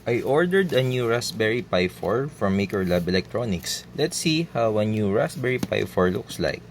I ordered a new Raspberry Pi 4 from Maker Lab Electronics. Let's see how a new Raspberry Pi 4 looks like.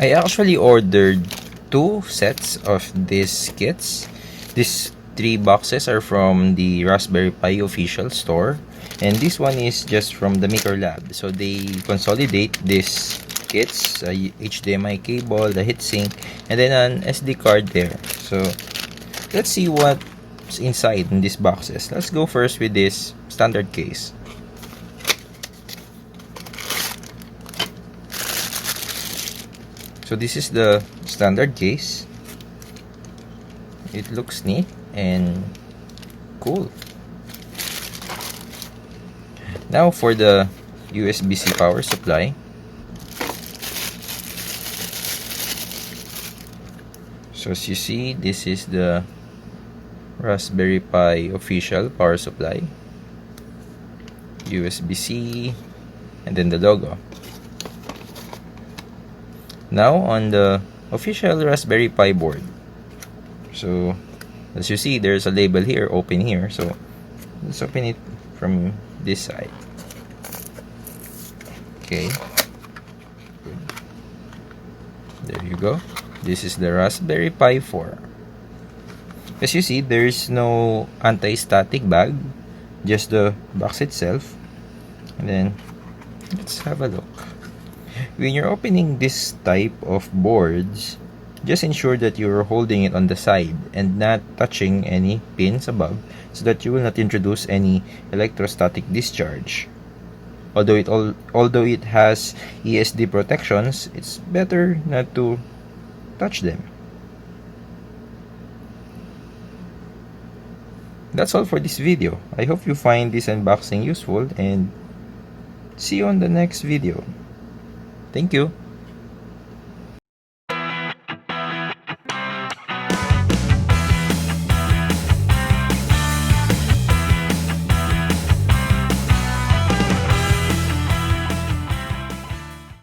I actually ordered two sets of these kits. These three boxes are from the Raspberry Pi official store, and this one is just from the Maker Lab. So they consolidate these kits, a HDMI cable, the heatsink, and then an SD card there. So let's see what's inside in these boxes. Let's go first with this standard case. So this is the standard case. It looks neat and cool. Now for the USB-C power supply. So as you see, this is the Raspberry Pi official power supply. USB-C and then the logo. Now on the official Raspberry Pi board. So as you see, there's a label here, open here. So let's open it from this side. Okay. Good. There you go. This is the Raspberry Pi 4. As you see, there is no anti-static bag, just the box itself. And then let's have a look. When you're opening this type of boards, just ensure that you're holding it on the side and not touching any pins above, so that you will not introduce any electrostatic discharge. Although it has ESD protections, it's better not to touch them. That's all for this video. I hope you find this unboxing useful, and see you on the next video. Thank you.